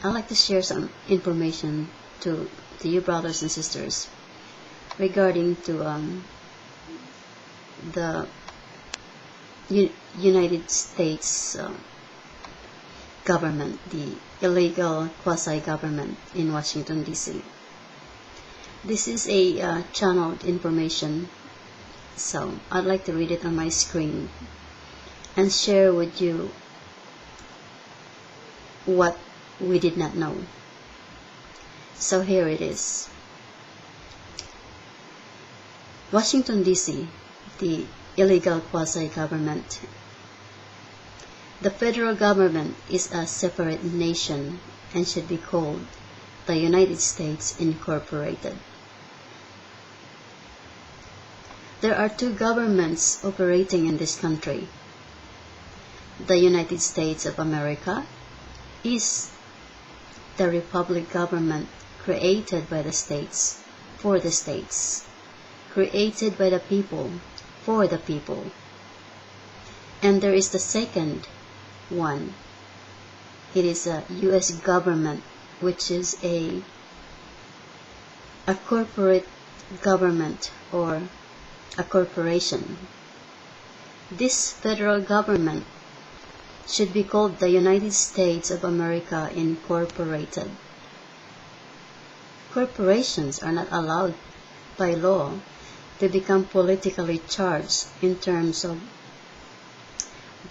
I'd like to share some information to you brothers and sisters regarding to the United States government, the illegal quasi-government in Washington, D.C. This is a channeled information, so I'd like to read it on my screen and share with you what we did not know. So here it is. Washington, D.C., the illegal quasi-government. The federal government is a separate nation and should be called the United States Incorporated. There are two governments operating in this country. The United States of America is the republic government created by the states, for the states, created by the people, for the people. And there is the second one. It is a U.S. government, which is a corporate government or a corporation. This federal government should be called the United States of America Incorporated. Corporations are not allowed by law to become politically charged in terms of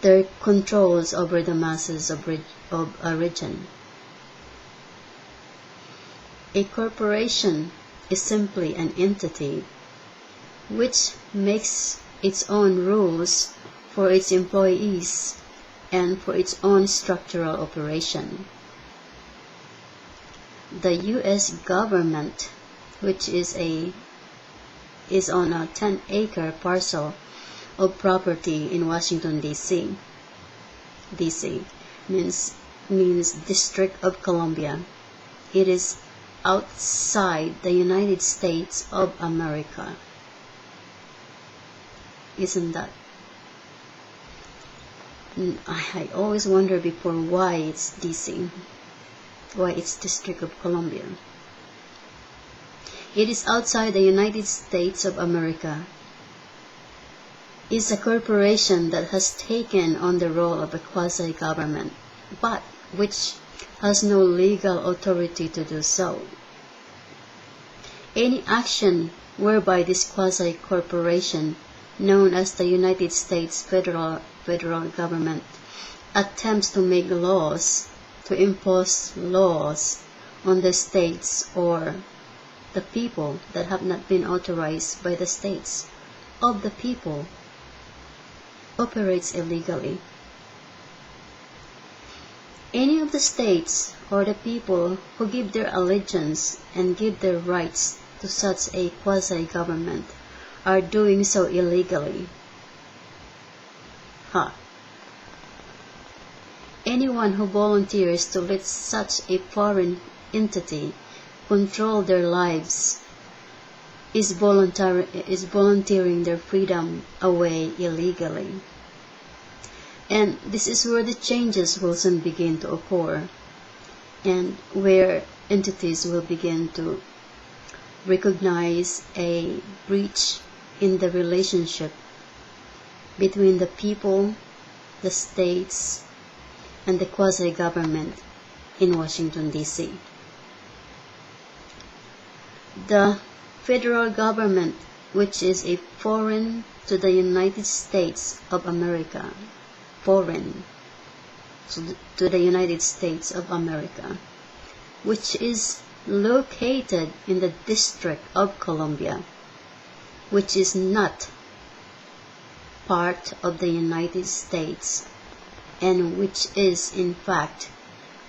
their controls over the masses of a region. A corporation is simply an entity which makes its own rules for its employees and for its own structural operation. The U.S. government, which is on a 10-acre parcel of property in Washington, D.C. D.C. means District of Columbia. It is outside the United States of America. Isn't that? I always wonder before why it's D.C., why it's District of Columbia. It is outside the United States of America. It's a corporation that has taken on the role of a quasi-government, but which has no legal authority to do so. Any action whereby this quasi-corporation, known as the United States federal government, attempts to make laws, to impose laws on the states or the people that have not been authorized by the states of the people, operates illegally. Any of the states or the people who give their allegiance and give their rights to such a quasi-government are doing so illegally. Anyone who volunteers to let such a foreign entity control their lives is volunteering their freedom away illegally. And this is where the changes will soon begin to occur, and where entities will begin to recognize a breach in the relationship between the people, the states, and the quasi-government in Washington, D.C. The federal government, which is a foreign to the United States of America, foreign to the United States of America, which is located in the District of Columbia, which is not part of the United States, and which is in fact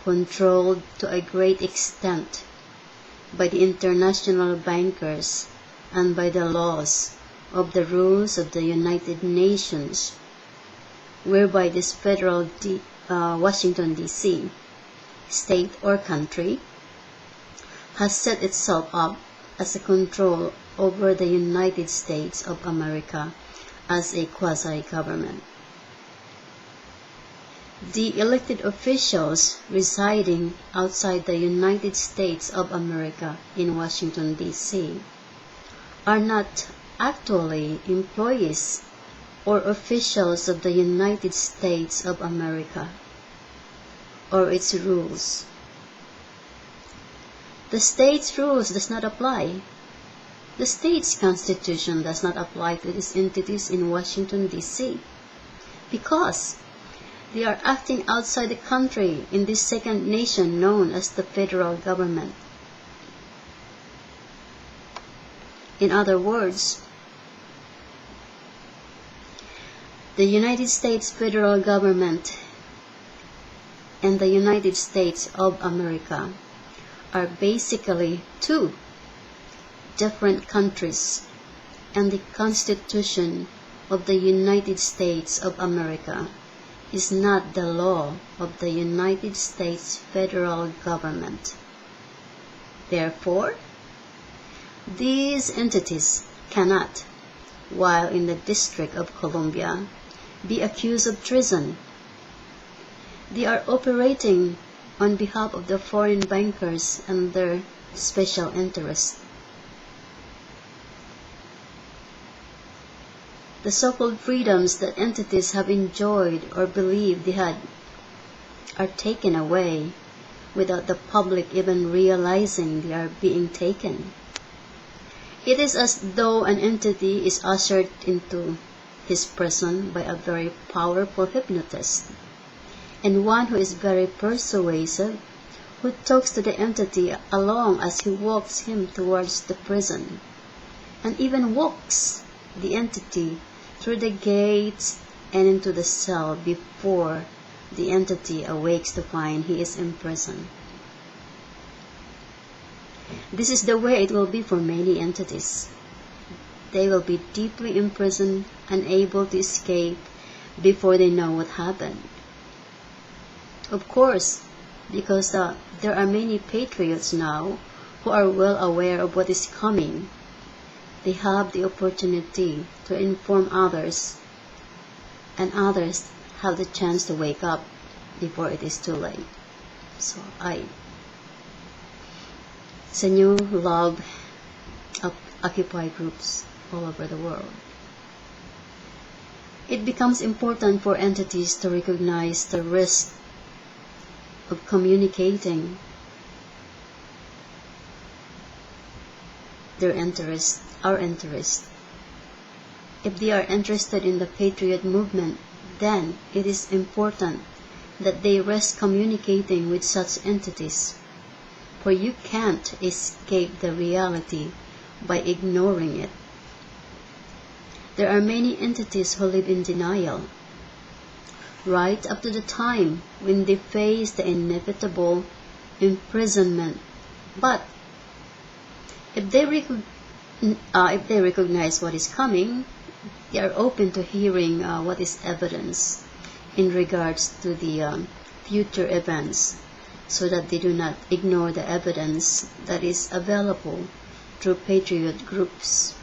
controlled to a great extent by the international bankers and by the laws of the rules of the United Nations, whereby this federal Washington, D.C. state or country has set itself up as a control over the United States of America as a quasi-government. The elected officials residing outside the United States of America in Washington, D.C. are not actually employees or officials of the United States of America or its rules. The state's rules does not apply. The state's constitution does not apply to these entities in Washington, D.C. because they are acting outside the country in this second nation known as the federal government. In other words, the United States federal government and the United States of America are basically two different countries, and the Constitution of the United States of America is not the law of the United States federal government. Therefore, these entities cannot, while in the District of Columbia, be accused of treason. They are operating on behalf of the foreign bankers and their special interests. The so-called freedoms that entities have enjoyed or believed they had are taken away without the public even realizing they are being taken. It is as though an entity is ushered into his prison by a very powerful hypnotist, and one who is very persuasive, who talks to the entity along as he walks him towards the prison, and even walks the entity through the gates and into the cell before the entity awakes to find he is in prison. This is the way it will be for many entities. They will be deeply imprisoned, unable to escape before they know what happened. Of course, because there are many patriots now who are well aware of what is coming, they have the opportunity to inform others, and others have the chance to wake up before it is too late. So it's a new love of Occupy groups all over the world. It becomes important for entities to recognize the risk of communicating their interest, our interest. If they are interested in the Patriot movement, then it is important that they risk communicating with such entities, for you can't escape the reality by ignoring it. There are many entities who live in denial, right up to the time when they face the inevitable imprisonment. But if they recognize what is coming, they are open to hearing what is evidence in regards to the future events, so that they do not ignore the evidence that is available through patriot groups.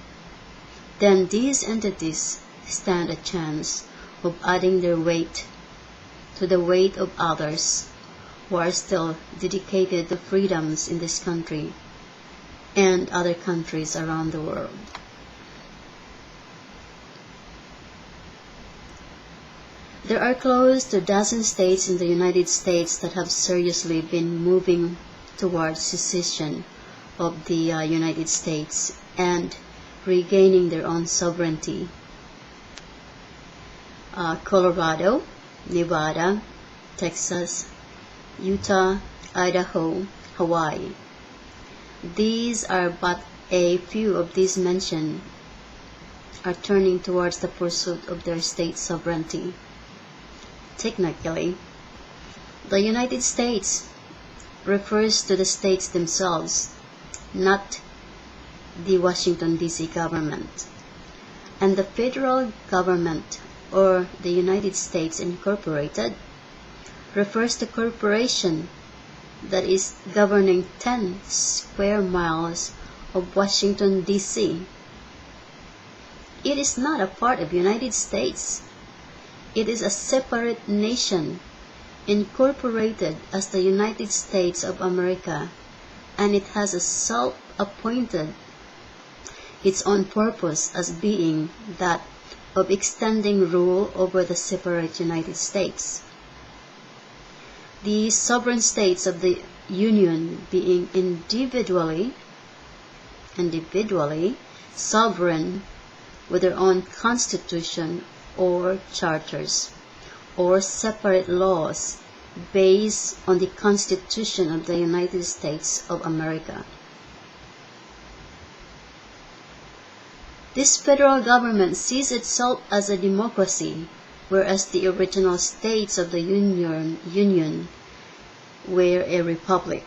Then these entities stand a chance of adding their weight to the weight of others who are still dedicated to freedoms in this country and other countries around the world. There are close to a dozen states in the United States that have seriously been moving towards secession of the United States and regaining their own sovereignty. Colorado, Nevada, Texas, Utah, Idaho, Hawaii. These are but a few of these mentioned are turning towards the pursuit of their state sovereignty. Technically, the United States refers to the states themselves, not the Washington, D.C. government. And the federal government, or the United States Incorporated, refers to corporation that is governing 10 square miles of Washington, D.C. It is not a part of the United States. It is a separate nation incorporated as the United States of America, and it has a self-appointed its own purpose as being that of extending rule over the separate United States. The sovereign states of the Union being individually sovereign with their own constitution or charters, or separate laws based on the Constitution of the United States of America. This federal government sees itself as a democracy, whereas the original states of the Union were a republic.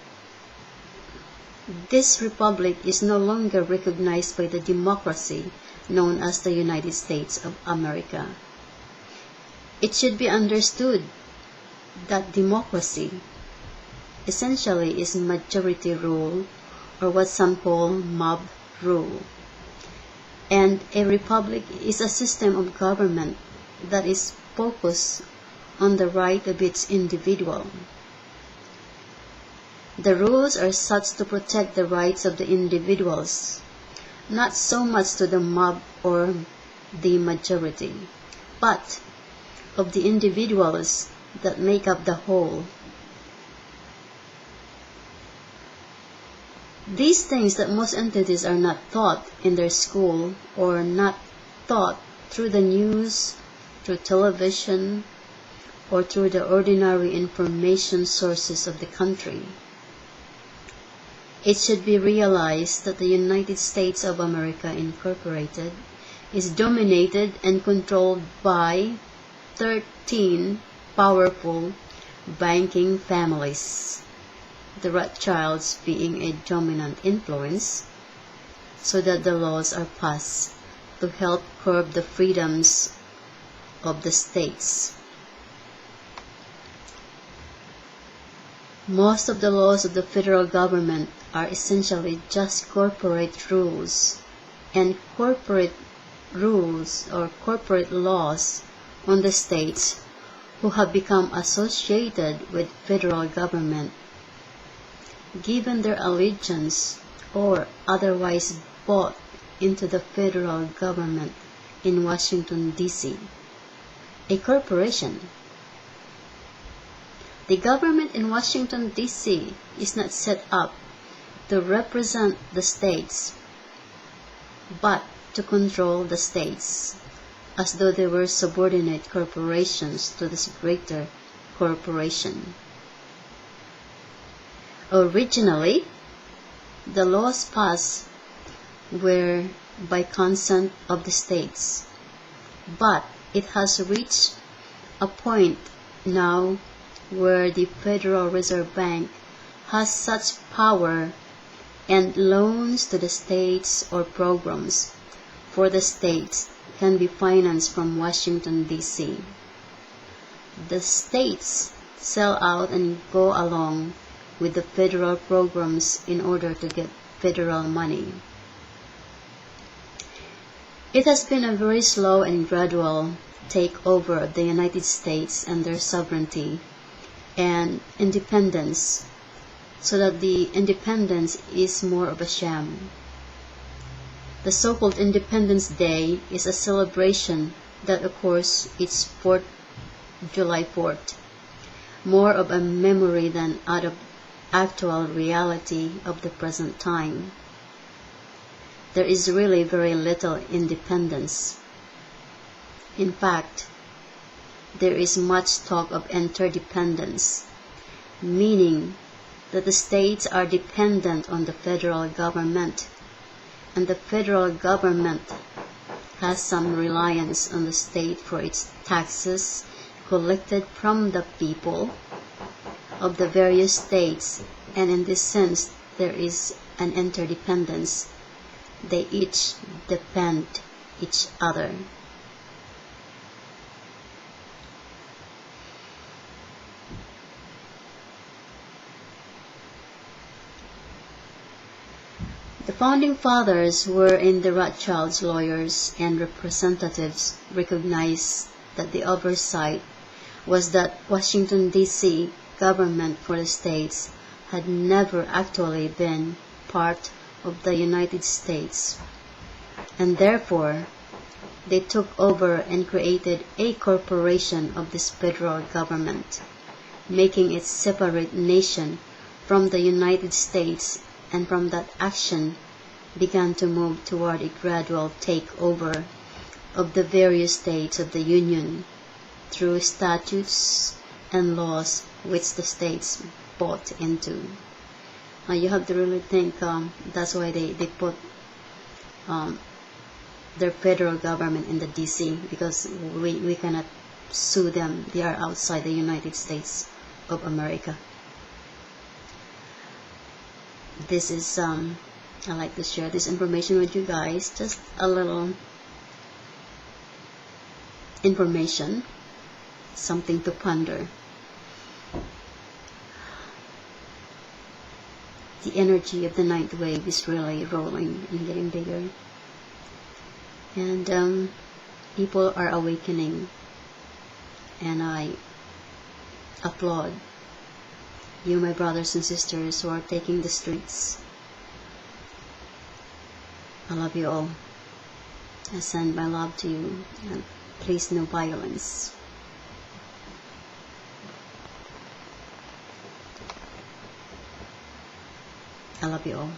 This republic is no longer recognized by the democracy known as the United States of America. It should be understood that democracy essentially is majority rule, or what some call mob rule. And a republic is a system of government that is focused on the right of its individual. The rules are such to protect the rights of the individuals, not so much to the mob or the majority, but of the individuals that make up the whole. These things that most entities are not taught in their school, or not taught through the news, through television, or through the ordinary information sources of the country. It should be realized that the United States of America Incorporated is dominated and controlled by 13 powerful banking families, the Rothschilds being a dominant influence, so that the laws are passed to help curb the freedoms of the states. Most of the laws of the federal government are essentially just corporate rules, and corporate rules or corporate laws on the states who have become associated with federal government, given their allegiance or otherwise bought into the federal government in Washington, D.C., a corporation. The government in Washington, D.C. is not set up to represent the states, but to control the states, as though they were subordinate corporations to this greater corporation. Originally, the laws passed were by consent of the states, but it has reached a point now where the Federal Reserve Bank has such power, and loans to the states or programs for the states can be financed from Washington, D.C. The states sell out and go along with the federal programs in order to get federal money. It has been a very slow and gradual takeover of the United States and their sovereignty and independence, so that the independence is more of a sham. The so-called Independence Day is a celebration that occurs each July 4th, more of a memory than out of actual reality of the present time. There is really very little independence. In fact, there is much talk of interdependence, meaning that the states are dependent on the federal government, and the federal government has some reliance on the state for its taxes collected from the people of the various states, and in this sense there is an interdependence. They each depend each other. The founding fathers, wherein the Rothschilds lawyers and representatives, recognized that the oversight was that Washington, D.C. government for the states had never actually been part of the United States, and therefore they took over and created a corporation of this federal government, making it separate nation from the United States, and from that action began to move toward a gradual takeover of the various states of the Union through statutes and laws which the states bought into. You have to really think, that's why they put their federal government in the DC, because we cannot sue them. They are outside the United States of America. This is I like to share this information with you guys, just a little information, something to ponder. The energy of the ninth wave is really rolling and getting bigger, and people are awakening, and I applaud you, my brothers and sisters, who are taking the streets. I love you all. I send my love to you, and please, no violence. I love you all.